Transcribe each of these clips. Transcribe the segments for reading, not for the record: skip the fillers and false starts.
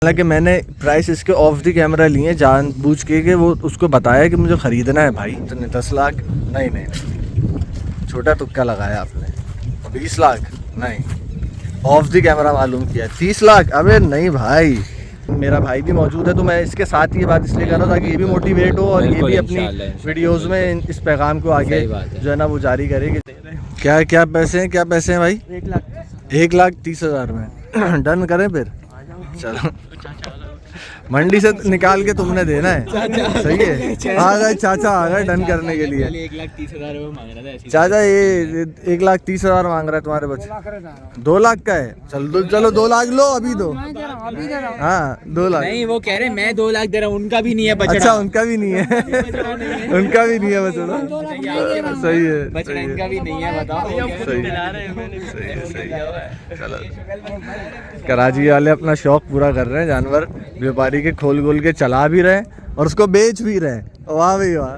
हालांकि मैंने प्राइस इसके ऑफ द कैमरा लिए जानबूझ के वो उसको बताया कि मुझे ख़रीदना है भाई। तो 10 लाख नहीं, छोटा तुक्का लगाया आपने। 20 लाख नहीं, ऑफ द कैमरा मालूम किया। 30 लाख अबे नहीं भाई। मेरा भाई भी मौजूद है तो मैं इसके साथ ये बात इसलिए कर रहा हूँ ताकि ये भी मोटिवेट हो और ये भी अपनी वीडियोज़ में इस पैगाम को आगे जो है ना वो जारी करे। क्या क्या पैसे हैं भाई? 1,30,000 में डन करें फिर? चलो, मंडी से निकाल के तुमने देना है। सही है, आ गए चाचा, आ गए डन करने के लिए। 1,30,000 मांग रहा था चाचा ये 1,30,000 मांग रहा है तुम्हारे बच्चे। 2 लाख का है? चलो 2 लाख लो अभी दो। हाँ 2 लाख नहीं, वो कह रहे मैं 2 लाख दे रहा हूँ, उनका भी नहीं है बचड़ा। अच्छा उनका भी नहीं है उनका भी नहीं है बचड़ा। सही है, बचड़ा इनका भी नहीं है, बताओ। सही चलो, कराची वाले अपना शौक पूरा कर रहे हैं, जानवर व्यापारी के खोल के चला भी रहे और उसको बेच भी रहे। वाह भाई वाह,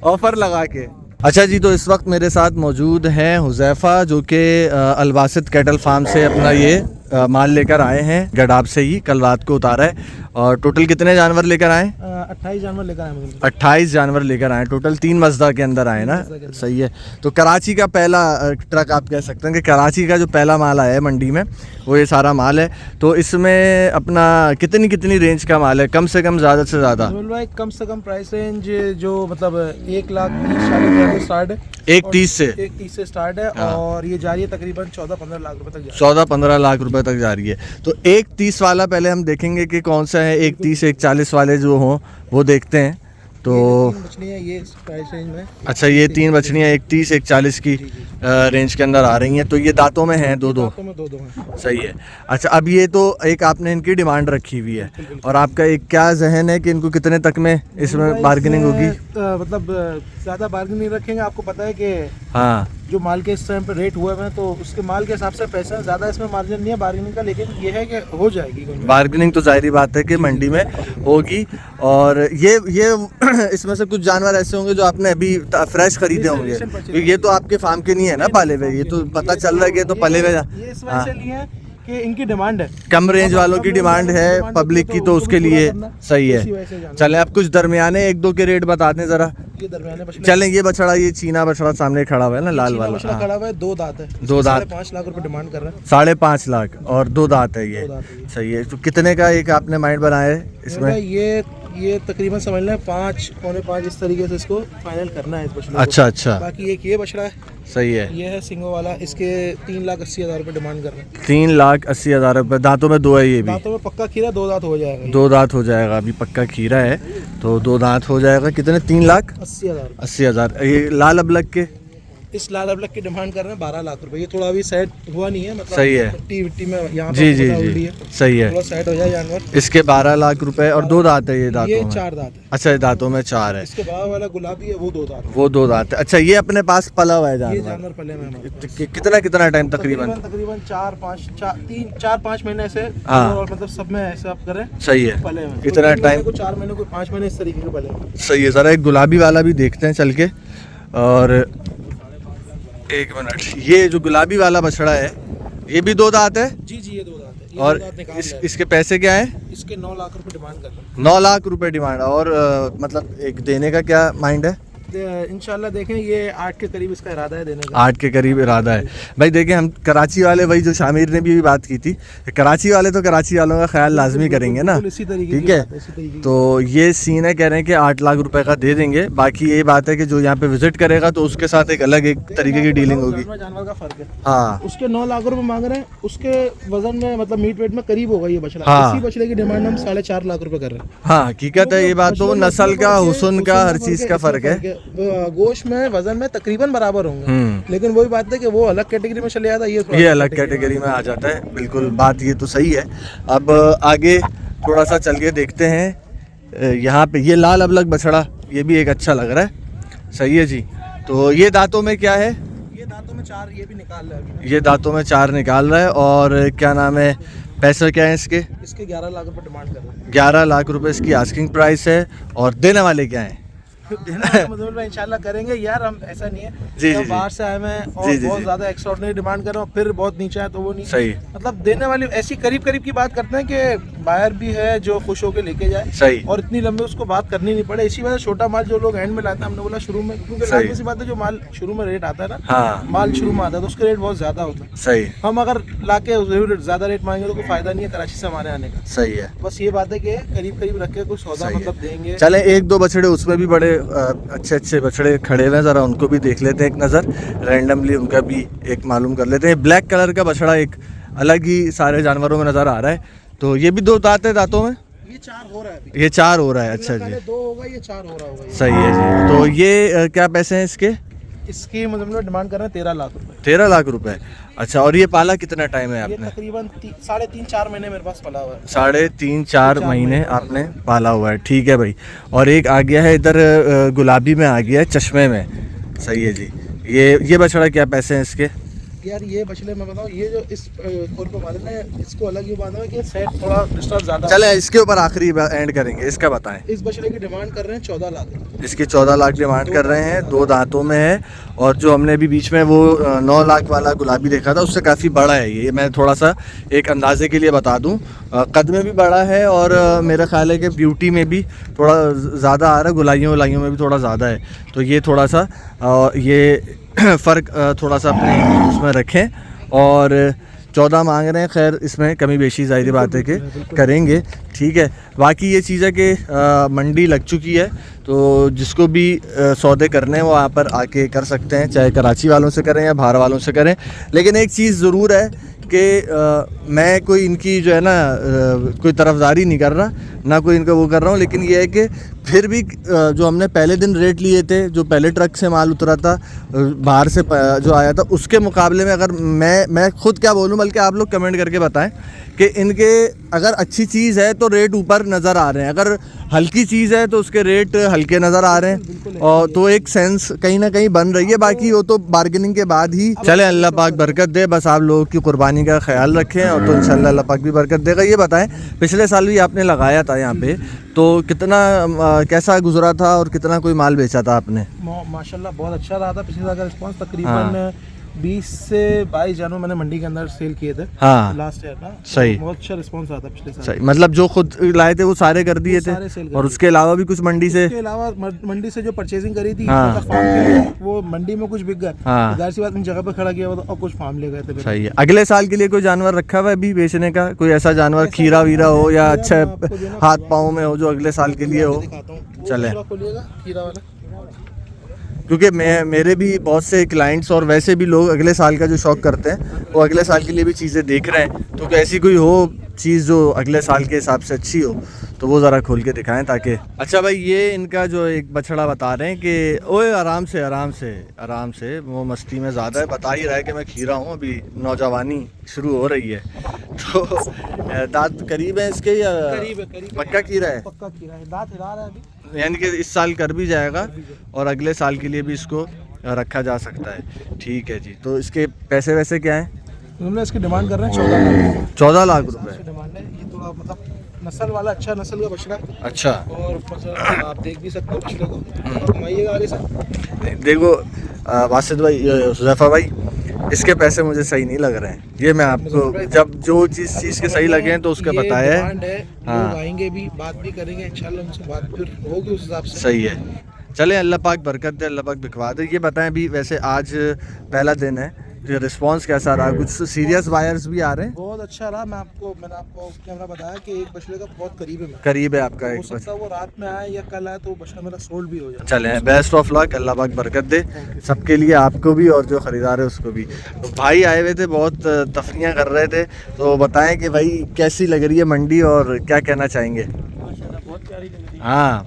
ऑफर लगा के। अच्छा जी, तो इस वक्त मेरे साथ मौजूद हैं हुज़ैफ़ा जो कि अलबासित कैटल फार्म से अपना ये माल लेकर आए हैं। गडाब से ही कल रात को उतारा है। और टोटल कितने जानवर लेकर आए? 28 जानवर लेकर आए। 28 जानवर लेकर आए टोटल, 3 मज़दा के अंदर आए ना। सही है। तो कराची का पहला ट्रक आप कह सकते हैं कि कराची का जो पहला माल आया है मंडी में वो ये सारा माल है। तो इसमें अपना कितनी रेंज का माल है? कम से कम, ज़्यादा से ज़्यादा? कम से कम प्राइस रेंज जो मतलब 1,30,000 स्टार्ट है। 1,30 से? 1,30 से स्टार्ट है। और ये जा रही है तकरीबन 14-15 लाख रुपए तक। 14-15 लाख रुपए तक जा रही है। तो 1,30 वाला पहले हम देखेंगे कि कौन सा है। 1,30, 1,40 वाले जो हों वो देखते हैं। तो ये प्राइस रेंज में। अच्छा, ये 3 बछड़ियाँ 1,30, 1,40 की रेंज के अंदर आ रही हैं। तो ये दांतों में हैं दो हैं। सही है। अच्छा, अब ये तो एक आपने इनकी डिमांड रखी हुई है और आपका एक क्या जहन है कि इनको कितने तक में इसमें बार्गेनिंग होगी? मतलब ज़्यादा बार्गेनिंग रखेंगे। आपको पता है कि हाँ, जो माल के इस टाइम पे रेट हुए हैं तो उसके माल के हिसाब से पैसा ज़्यादा इसमें मार्जिन नहीं है बार्गेनिंग का, लेकिन ये है कि हो जाएगी बार्गेनिंग। तो जाहिर बात है कि मंडी में होगी। और ये इसमें से कुछ जानवर ऐसे होंगे जो आपने अभी फ्रेश खरीदे होंगे, क्योंकि ये तो आपके फार्म के नहीं है ना पाले हुए। ये तो पता चल रहा है कि तो पले हुए। ये इस वजह से लिए हैं कि इनकी डिमांड है, कम रेंज वालों की डिमांड है पब्लिक की, तो उसके लिए सही है। चले अब कुछ दरमियाने 1-2 के रेट बता दें जरा। चलें, ये बछड़ा, ये चीना बछड़ा सामने खड़ा हुआ है ना, लाल वाला खड़ा हुआ है। 2 दांत है। 2 दांत, 5 लाख रुपए डिमांड कर रहा है। 5.5 लाख और 2 दांत है ये। सही है। तो कितने का एक आपने माइंड बनाया है इसमें? ये तकरीबन समझ लें 5-5.25 इस तरीके से इसको फाइनल करना है इस बछड़े को। अच्छा। बाकी एक ये बछड़ा है। सही है। ये है सिंगो वाला, इसके 3,80,000 रुपए डिमांड कर रहे हैं। 3,80,000 रुपए। दांतों में 2 है ये भी? दांतों में पक्का खीरा, 2 दांत हो जाएगा। 2 दांत हो जाएगा, अभी पक्का खीरा है तो 2 दांत हो जाएगा। कितने? 3,80,000। ये लाल अबलग के? इस लाल अबलग की डिमांड कर रहे हैं 12 लाख रुपए। ये थोड़ा अभी सेट हुआ नहीं है, मतलब सही है। मिट्टी में यहाँ जी सही है। थोड़ा सेट हो जाए जानवर। इसके 12 लाख रुपए और 2 दांत है ये दांतों में? 4 दांत है। अच्छा, दांतों में 4 है। इसके बाद वाला गुलाबी है वो 2 दांत है। वो 2 दांत है। अच्छा, ये अपने पास पला हुआ है ये जानवर? जानवर पले में कितना टाइम तकरीबन? 4-5 महीने से। हाँ। और मतलब सब में ऐसे आप करें। सही है। पले में इतना टाइम? 4 महीने को 5 महीने इस तरीके के पले में। सही है। जरा एक गुलाबी वाला भी देखते हैं चल के। और 1 मिनट, ये जो गुलाबी वाला बछड़ा है ये भी 2 दांत है? जी ये 2 दांत है। और इसके पैसे क्या है? इसके 9 लाख रुपए डिमांड कर रहे हैं। 9 लाख रुपए डिमांड। और मतलब एक देने का क्या माइंड है? इंशाल्लाह देखें, ये 8 के करीब इसका इरादा है देने का। 8 के करीब इरादा है। भाई देखें, हम कराची वाले, वही जो शामिर ने भी बात की थी, कराची वाले तो कराची वालों का ख्याल लाजमी करेंगे ना, ठीक है। तो ये सीन है, कह रहे हैं कि 8 लाख रुपए का दे देंगे। बाकी ये बात है कि जो यहाँ पे विजिट करेगा तो उसके साथ एक अलग एक तरीके की डीलिंग होगी। जानवर का फर्क है। हाँ, उसके 9 लाख रुपए मांग रहे हैं, उसके वजन में मतलब मीट वेट में करीब होगा ये बछड़ा। हाँ। इसी बछड़े की डिमांड हम 4.5 लाख रुपए कर रहे हैं। हाँ हकीकत है ये बात। तो नस्ल का, हुस्न का, हर चीज का फर्क है। गोश्त में, वजन में तकरीबन बराबर होंगे, लेकिन वही बात है कि वो अलग कैटेगरी में चले जाता है, ये अलग कैटेगरी में आ जाता है। बिल्कुल, बात ये तो सही है। अब आगे थोड़ा सा चल के देखते हैं। यहाँ पे ये लाल अबलग बछड़ा, ये भी एक अच्छा लग रहा है। सही है जी। तो ये दांतों में क्या है? ये दांतों में 4, ये भी निकाल रहा है अभी। ये दांतों में 4 निकाल रहा है। और क्या नाम है, पैसे क्या है इसके? इसके 11 लाख रुपए डिमांड कर रहे हैं। 11 लाख रुपए इसकी आस्किंग प्राइस है। और देने वाले क्या हैं? देना इंशाल्लाह करेंगे यार, हम ऐसा नहीं है जी बाहर से आए हैं और बहुत ज्यादा एक्स्ट्राऑर्डिनरी डिमांड कर रहे हो, फिर बहुत नीचे है तो वो नहीं सही। मतलब देने वाली ऐसी करीब की बात करते हैं कि बायर भी है जो खुश होकर लेके जाए सही। और इतनी लंबी उसको बात करनी नहीं पड़े। इसी वजह से छोटा माल जो लोग एंड में लाते हैं, हमने बोला शुरू में, क्योंकि सही। लाजमी सी बात है जो माल शुरू में रेट आता है ना, हाँ माल शुरू में आता है तो उसका रेट बहुत ज्यादा होता है। सही हम अगर लाके ज्यादा रेट मांगेंगे तो कोई फायदा नहीं है कराची से हमारे आने का। सही है। बस ये बात है कि करीब करीब रख के कुछ सौदा सही है। मतलब देंगे। चले एक दो बछड़े उसमें भी बड़े अच्छे अच्छे बछड़े खड़े हुए हैं, ज़रा उनको भी देख लेते हैं एक नज़र, रैंडमली उनका भी एक मालूम कर लेते हैं। ब्लैक कलर का बछड़ा एक अलग ही सारे जानवरों में नज़र आ रहा है। तो ये भी 2 दांत है, दांतों में ये 4 हो रहा है अभी। ये 4 हो रहा है। अच्छा जी, 2 होगा, ये 4 हो रहा होगा। सही है जी। तो ये क्या पैसे हैं इसके? इसकी मतलब डिमांड कर रहे हैं 13 लाख रुपए। 13 लाख रुपए। अच्छा, और ये पाला कितना टाइम है ये आपने? तकरीबन 3.5-4 महीने मेरे पास पला हुआ है। 3.5-4 महीने आपने पाला हुआ है। ठीक है भाई। और एक आ गया है इधर गुलाबी में आ गया है, चश्मे में। सही है जी। ये बछड़ा क्या पैसे हैं इसके? यार ये बछड़े मैं बताऊँ, ये जो इस खोर पे बांधे ना, इसको अलग ही बांधा है कि सेट थोड़ा डिस्टर्ब ज्यादा। चले इसके ऊपर आखिरी एंड करेंगे, इसका बताएं। इस बछड़े की डिमांड कर रहे हैं 14 लाख। इसकी 14 लाख डिमांड कर रहे हैं, 2 दांतों में है। और जो हमने अभी बीच में वो 9 लाख वाला गुलाबी देखा था उससे काफ़ी बड़ा है ये। मैं थोड़ा सा एक अंदाजे के लिए बता दूं, कद में भी बड़ा है और मेरा ख्याल है कि ब्यूटी में भी थोड़ा ज़्यादा आ रहा है, गुलाइयों में भी थोड़ा ज़्यादा है। तो ये थोड़ा सा ये फ़र्क थोड़ा सा अपने उसमें रखें। और 14 मांग रहे हैं, खैर इसमें कमी बेशी ज़ाहिर बात है कि करेंगे। ठीक है। बाकी ये चीज़ है कि मंडी लग चुकी है, तो जिसको भी सौदे करने हैं वो यहाँ पर आके कर सकते हैं, चाहे कराची वालों से करें या बाहर वालों से करें। लेकिन एक चीज़ ज़रूर है कि मैं कोई इनकी जो है ना कोई तरफदारी नहीं कर रहा, ना कोई इनका वो कर रहा हूँ। लेकिन ये है कि फिर भी जो हमने पहले दिन रेट लिए थे, जो पहले ट्रक से माल उतरा था बाहर से जो आया था, उसके मुकाबले में अगर मैं खुद क्या बोलूँ, बल्कि आप लोग कमेंट करके बताएं कि इनके अगर अच्छी चीज़ है तो रेट ऊपर नज़र आ रहे हैं, अगर हल्की चीज़ है तो उसके रेट हल्के नज़र आ रहे हैं। और तो एक सेंस कहीं ना कहीं बन रही है। बाकी वो तो बार्गेनिंग के बाद ही चले। अल्लाह पाक बरकत दे, बस आप लोगों की कुर्बानी का ख्याल रखें और तो इंशाल्लाह अल्लाह पाक भी बरकत देगा। ये बताएं, पिछले साल भी आपने लगाया था यहाँ पे, तो कितना कैसा गुजरा था और कितना कोई माल बेचा था आपने? माशाल्लाह बहुत अच्छा रहा था पिछले साल का रिस्पॉन्स। तकरीबन 20 से 22 जानवर मैंने मंडी के अंदर सेल किए थे लास्ट ईयर ना। सही। बहुत अच्छा रिस्पॉन्स आता पिछले साल। सही, मतलब जो खुद लाए थे वो सारे कर दिए थे, और उसके अलावा भी कुछ मंडी से, उसके अलावा मंडी से जो परचेजिंग करी थी मतलब फार्म के लिए, वो मंडी में कुछ बिक गए। जाहिर सी बात इन जगह पे खड़ा किया हुआ था और कुछ फार्म ले गए थे। सही है। अगले साल के लिए कोई जानवर रखा हुआ है अभी बेचने का? कोई ऐसा जानवर खीरा वीरा हो या अच्छा हाथ पाँव में हो जो अगले साल के लिए हो? चले, खीरा वाला, क्योंकि मेरे भी बहुत से क्लाइंट्स और वैसे भी लोग अगले साल का जो शौक करते हैं वो अगले साल के लिए भी चीज़ें देख रहे हैं। तो ऐसी कोई हो चीज़ जो अगले साल के हिसाब से अच्छी हो तो वो ज़रा खोल के दिखाएं ताकि। अच्छा भाई, ये इनका जो एक बछड़ा बता रहे हैं कि ओए आराम से वो मस्ती में ज़्यादा है, बता ही रहा है कि मैं खीरा हूँ, अभी नौजवानी शुरू हो रही है। तो दांत करीब है इसके या करीब पक्का खीरा है? पक्का खीरा है, दांत हिला रहा है अभी, यानी कि इस साल कर भी जाएगा और अगले साल के लिए भी इसको रखा जा सकता है। ठीक है जी। तो इसके पैसे वैसे क्या हैं? हमने इसकी डिमांड कर रहे हैं 14 लाख रुपए डिमांड है। ये थोड़ा मतलब नस्ल वाला अच्छा नस्ल का बछड़ा। अच्छा। और मतलब आप देख भी सकते हो बछड़े को, घुमाइएगा आगे से। देखो वासिद भाई, हुज़ैफा भाई, इसके पैसे मुझे सही नहीं लग रहे हैं। ये मैं आपको जब जो चीज़ के सही लगे हैं तो उसका बताया है। हाँ, आएंगे भी, बात भी करेंगे इंशाल्लाह, उनसे बात फिर होगी उस हिसाब से। सही है। चले, अल्लाह पाक बरकत दे, अल्लाह पाक बिकवा दे। ये बताएं अभी वैसे आज पहला दिन है, रिस्पांस कैसा रहा? कुछ सीरियस बायर्स भी आ रहे हैं? बहुत अच्छा रहा। मैंने आपको कैमरा बताया कि एक बछड़े का बहुत करीब है आपका एक बछड़ा, वो रात में आए या कल आए तो बछड़ा मेरा सोल्ड भी हो जाए। चलें, बेस्ट ऑफ लक, अल्लाह पाक बरकत दे सबके लिए, आपको भी और जो ख़रीदार है उसको भी। तो भाई आए हुए थे, बहुत तफरियाँ कर रहे थे, तो बताएं कि भाई कैसी लग रही है मंडी और क्या कहना चाहेंगे? हाँ,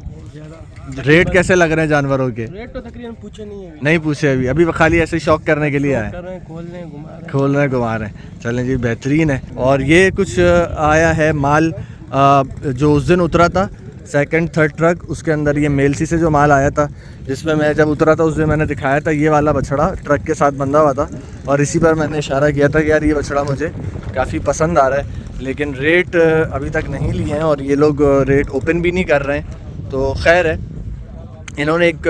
रेट कैसे लग रहे हैं जानवरों के? रेट तो तकरीबन पूछे नहीं पूछे अभी खाली ऐसे शौक करने के लिए आए, खोल रहे घुमा रहे हैं। चलें जी, बेहतरीन है। और ये कुछ आया है माल जो उस दिन उतरा था, सेकंड थर्ड ट्रक, उसके अंदर ये मेलसी से जो माल आया था, जिसमें मैं जब उतरा था उस दिन मैंने दिखाया था ये वाला बछड़ा ट्रक के साथ बंधा हुआ था, और इसी पर मैंने इशारा किया था कि यार ये बछड़ा मुझे काफ़ी पसंद आ रहा है, लेकिन रेट अभी तक नहीं लिए हैं और ये लोग रेट ओपन भी नहीं कर रहे हैं। तो खैर है, इन्होंने एक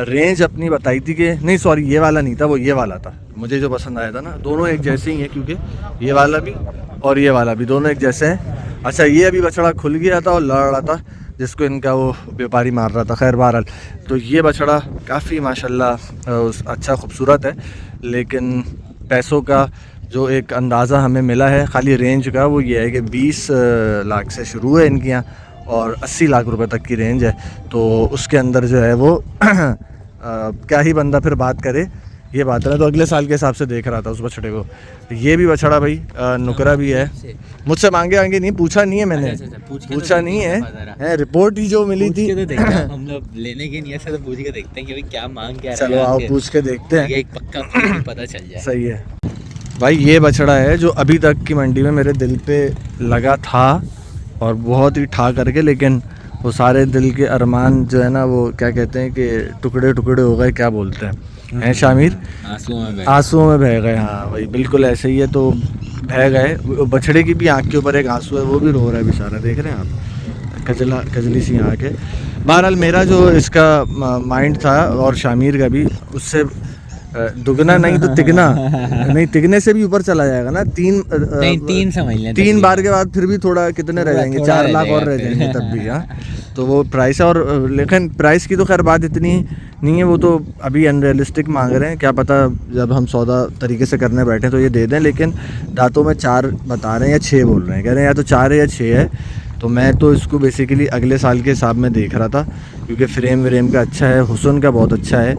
रेंज अपनी बताई थी कि नहीं, सॉरी ये वाला नहीं था, वो ये वाला था मुझे जो पसंद आया था ना। दोनों एक जैसे ही हैं, क्योंकि ये वाला भी और ये वाला भी दोनों एक जैसे हैं। अच्छा ये अभी बछड़ा खुल गया था और लड़ रहा था जिसको इनका वो व्यापारी मार रहा था। खैर बहरहाल तो ये बछड़ा काफ़ी माशाल्लाह अच्छा खूबसूरत है, लेकिन पैसों का जो एक अंदाज़ा हमें मिला है खाली रेंज का वो ये है कि 20 लाख से शुरू है इनके यहाँ और 80 लाख रुपए तक की रेंज है। तो उसके अंदर जो है वो क्या ही बंदा फिर बात करे, ये बात है ना। तो अगले साल के हिसाब से देख रहा था उस बछड़े को। तो ये भी बछड़ा भाई नुकरा भी है, मुझसे मांगे नहीं, पूछा नहीं है मैंने, पूछा नहीं है, रिपोर्ट ही जो मिली थी। हम लोग लेने के नियत से तो पूछ के देखते हैं कि भाई क्या मांग क्या चलो आओ पूछ के देखते हैं, एक पक्का पता चल जाए। सही है भाई। ये बछड़ा है जो अभी तक की मंडी में मेरे दिल पे लगा था और बहुत ही ठा करके, लेकिन वो सारे दिल के अरमान जो है ना वो क्या कहते हैं कि टुकड़े टुकड़े हो गए, क्या बोलते हैं शामिर, आंसुओं में बह गए। हाँ भाई बिल्कुल ऐसे ही है। तो बह गए, बछड़े की भी आँख के ऊपर एक आंसू है, वो भी रो रहा है बेचारा, देख रहे हैं आप, कजली सी आँख है। बहरहाल मेरा जो इसका माइंड था और शामिर का भी, उससे दुगना नहीं तो तिगना नहीं, तिगने से भी ऊपर चला जाएगा ना। तीन समझ लें, 3 बार के बाद फिर भी थोड़ा कितने रह जाएंगे, 4 लाख और रह जाएंगे तब भी। हाँ तो वो प्राइस है, और लेकिन प्राइस की तो खैर बात इतनी नहीं है, वो तो अभी अनरियलिस्टिक मांग रहे हैं, क्या पता जब हम सौदा तरीके से करने बैठे तो ये दे दें। लेकिन दांतों में 4 बता रहे हैं या 6 बोल रहे हैं, कह रहे हैं या तो 4 है या 6 है। तो मैं तो इसको बेसिकली अगले साल के हिसाब में देख रहा था, क्योंकि फ्रेम व्रेम का अच्छा है, हुस्न का बहुत अच्छा है।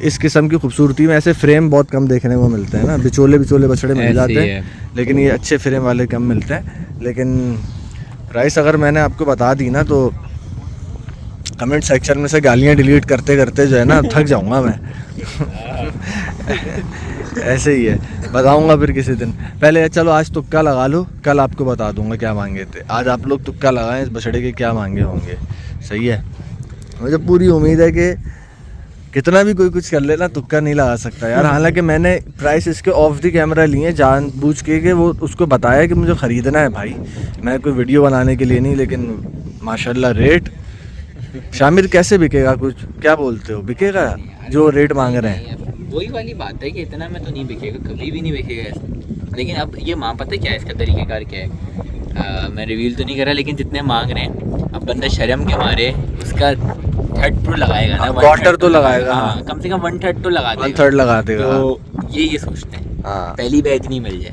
इस किस्म की खूबसूरती में ऐसे फ्रेम बहुत कम देखने को मिलते हैं ना, बिचोले बछड़े मिल जाते हैं, लेकिन ये अच्छे फ्रेम वाले कम मिलते हैं। लेकिन प्राइस अगर मैंने आपको बता दी ना तो कमेंट सेक्शन में से गालियाँ डिलीट करते करते जो है ना थक जाऊँगा मैं। ऐसे ही है, बताऊंगा फिर किसी दिन। पहले चलो आज तुक्का लगा लो, कल आपको बता दूंगा क्या मांगे थे। आज आप लोग तुक्का लगाएं इस बछड़े के क्या मांगे होंगे। सही है, मुझे पूरी उम्मीद है कि कितना भी कोई कुछ कर लेना तुक्का नहीं लगा सकता यार। हालांकि मैंने प्राइस इसके ऑफ द कैमरा लिए जानबूझ के वो उसको बताया कि मुझे ख़रीदना है भाई, मैं कोई वीडियो बनाने के लिए नहीं। लेकिन माशाल्लाह रेट शामिर कैसे बिकेगा, कुछ क्या बोलते हो, बिकेगा जो रेट मांग रहे हैं? वही वाली बात है कि इतना में तो नहीं बिकेगा, कभी भी नहीं बिकेगा। लेकिन अब ये पता है क्या है इसका तरीक़ेकार क्या है, मैं रिवील तो नहीं कर रहा, लेकिन जितने मांग रहे हैं अब बंदा शर्म के मारे उसका 1/3 तो लगाएगा ना, 1/4 तो लगाएगा। हाँ कम से कम 1/3 तो लगा देगा, 1/3 लगा देगा। तो ये सोचते हैं पहली बैच नहीं मिल जाए।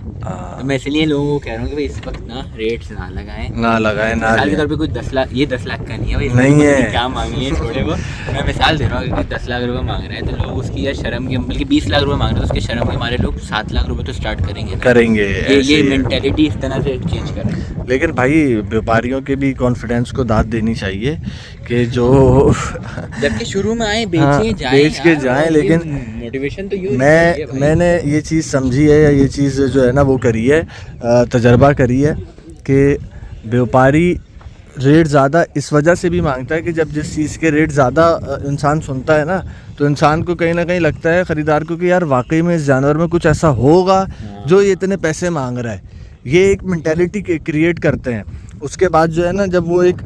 तो मैं इसलिए लोगों को कह रहा हूँ कि भाई इस वक्त ना रेट्स ना लगाएं मिसाल के तौर पे कुछ 10 लाख, ये 10 लाख का नहीं है भाई, नहीं है क्या मांगी है छोड़े वो। मैं मिसाल दे रहा हूँ कि 10 लाख रुपए मांग रहे हैं तो लोग उसकी या शर्म के, बल्कि 20 लाख रुपए मांग रहे हैं तो उसके शर्म के मारे लोग 7 लाख रुपए तो स्टार्ट करेंगे। ये मेंटेलिटी इस तरह से चेंज करें। लेकिन भाई व्यापारियों के भी कॉन्फिडेंस को दाद देनी चाहिए कि जो जबकि शुरू में आए बेच के जाएं, लेकिन मोटिवेशन तो मैंने ये चीज़ समझी है, या ये चीज़ जो है ना वो करी है, तजर्बा करी है कि व्यापारी रेट ज़्यादा इस वजह से भी मांगता है कि जब जिस चीज़ के रेट ज़्यादा इंसान सुनता है ना तो इंसान को कहीं ना कहीं लगता है ख़रीदार को कि यार वाकई में इस जानवर में कुछ ऐसा होगा जो ये इतने पैसे मांग रहा है। ये एक मेंटालिटी क्रिएट करते हैं। उसके बाद जो है ना जब वो एक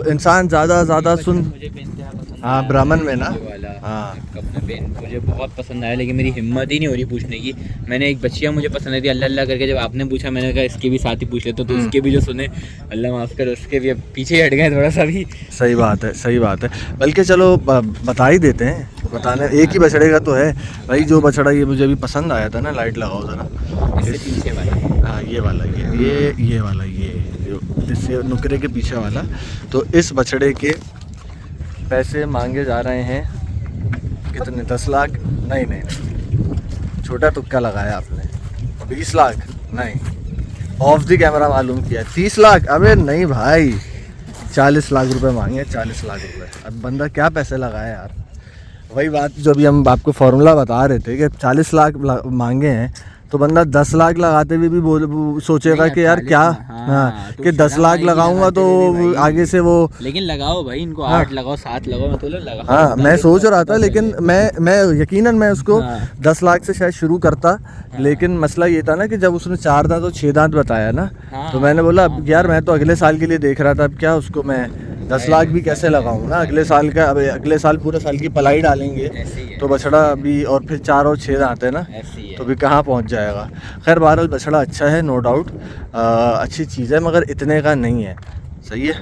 इंसान ज़्यादा सुन, हाँ ब्राह्मण में ना, हाँ अपना पेन मुझे बहुत पसंद आया, लेकिन मेरी हिम्मत ही नहीं हो रही पूछने की। मैंने एक बच्चियाँ मुझे पसंद आई थी, अल्लाह अल्लाह करके जब आपने पूछा मैंने कहा इसके भी साथ ही पूछ लेते, तो उसके भी जो सुने अल्लाह माफ़ कर, उसके भी अब पीछे हट गए थोड़ा सा भी। सही बात है। बल्कि चलो बता ही देते हैं, बताने एक ही बछड़े का तो है भाई। जो बछड़ा ये मुझे अभी पसंद आया था ना, लाइट लगाओ ज़रा, इससे पीछे वाला, हाँ ये वाला, ये वाला, ये इससे नुकरे के पीछे वाला। तो इस बछड़े के पैसे मांगे जा रहे हैं कितने, 10 लाख? नहीं, छोटा तुक्का लगाया आपने। 20 लाख? नहीं, ऑफ द कैमरा मालूम किया। 30 लाख? अबे नहीं भाई, 40 लाख रुपए मांगे, 40 लाख रुपए। अब बंदा क्या पैसे लगाया यार। वही बात जो अभी हम आपको फॉर्मूला बता रहे थे कि 40 लाख मांगे हैं तो बंदा 10 लाख लगाते हुए भी सोचेगा कि यार क्या, हाँ कि 10 लाख लगाऊंगा तो आगे से वो, लेकिन लगाओ भाई इनको, 8 लगाओ 7 लगाओ, मैं तो लगा। हाँ मैं सोच रहा था, लेकिन मैं यकीनन मैं उसको 10 लाख से शायद शुरू करता। लेकिन मसला ये था ना कि जब उसने 4 दांत और 6 दांत बताया ना, तो मैंने बोला अब यार मैं तो अगले साल के लिए देख रहा था, अब क्या उसको मैं 10 लाख भी कैसे लगाऊं ना, अगले साल का, अब अगले साल पूरे साल की पलाई डालेंगे तो बछड़ा अभी, और फिर 4 और 6 आते हैं ना, तो भी कहाँ पहुंच जाएगा। खैर बहरहाल बछड़ा अच्छा है, नो डाउट अच्छी चीज़ है, मगर इतने का नहीं है। सही है,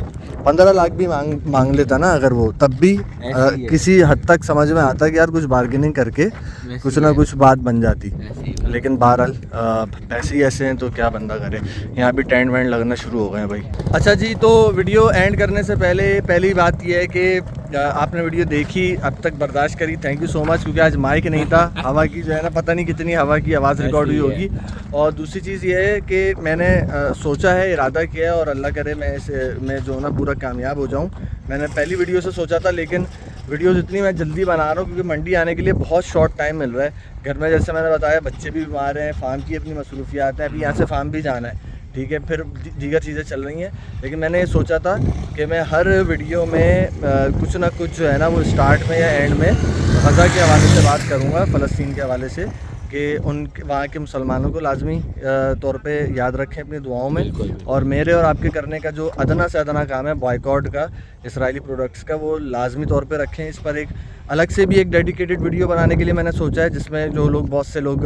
15 लाख भी मांग लेता ना अगर वो, तब भी किसी हद तक समझ में आता कि यार कुछ बार्गेनिंग करके कुछ ना कुछ बात बन जाती। लेकिन बहरहाल पैसे ही ऐसे हैं तो क्या बंदा करे। यहाँ भी टेंट वेंट लगना शुरू हो गए हैं भाई। अच्छा जी, तो वीडियो एंड करने से पहले पहली बात यह है कि आपने वीडियो देखी, अब तक बर्दाश्त करी, थैंक यू सो मच, क्योंकि आज माइक नहीं था, हवा की जो है ना, पता नहीं कितनी हवा की आवाज़ रिकॉर्ड हुई होगी। और दूसरी चीज़ ये है कि मैंने सोचा है, इरादा किया है, और अल्लाह करे मैं जो ना पूरा कामयाब हो जाऊँ। मैंने पहली वीडियो से सोचा था, लेकिन वीडियोज़ इतनी मैं जल्दी बना रहा हूँ क्योंकि मंडी आने के लिए बहुत शॉर्ट टाइम मिल रहा है। घर में जैसे मैंने बताया बच्चे भी बीमार हैं, फार्म की अपनी मसरूफियात हैं, अभी यहाँ से फार्म भी जाना है, ठीक है, फिर दीगर चीज़ें चल रही हैं। लेकिन मैंने ये सोचा था कि मैं हर वीडियो में कुछ ना कुछ जो है ना, वो स्टार्ट में या एंड में ग़ज़ा के हवाले से बात करूँगा, फ़लस्तीन के हवाले से, कि उन वहाँ के मुसलमानों को लाजमी तौर पे याद रखें अपनी दुआओं में। और मेरे और आपके करने का जो अदना से अदना काम है बॉयकॉट का, इसराइली प्रोडक्ट्स का, वो लाजमी तौर पे रखें। इस पर एक अलग से भी एक डेडिकेटेड वीडियो बनाने के लिए मैंने सोचा है, जिसमें जो लोग, बहुत से लोग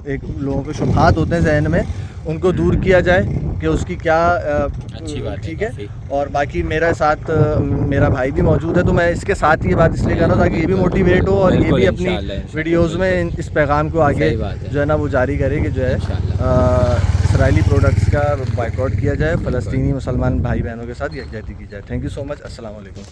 एक लोगों के शुबहात होते हैं जहन में, उनको दूर किया जाए कि उसकी क्या अच्छी बात, ठीक है। और बाकी मेरा साथ मेरा भाई भी मौजूद है, तो मैं इसके साथ ये बात इसलिए कर रहा हूँ ताकि ये भी मोटिवेट हो और ये भी अपनी वीडियोज़ में इस पैगाम को आगे जो है ना वो जारी करे कि जो है इसराइली प्रोडक्ट्स का बॉयकॉट किया जाए, फ़लस्तीनी मुसलमान भाई बहनों के साथ यकजहती की जाए। थैंक यू सो मच, अस्सलाम वालेकुम।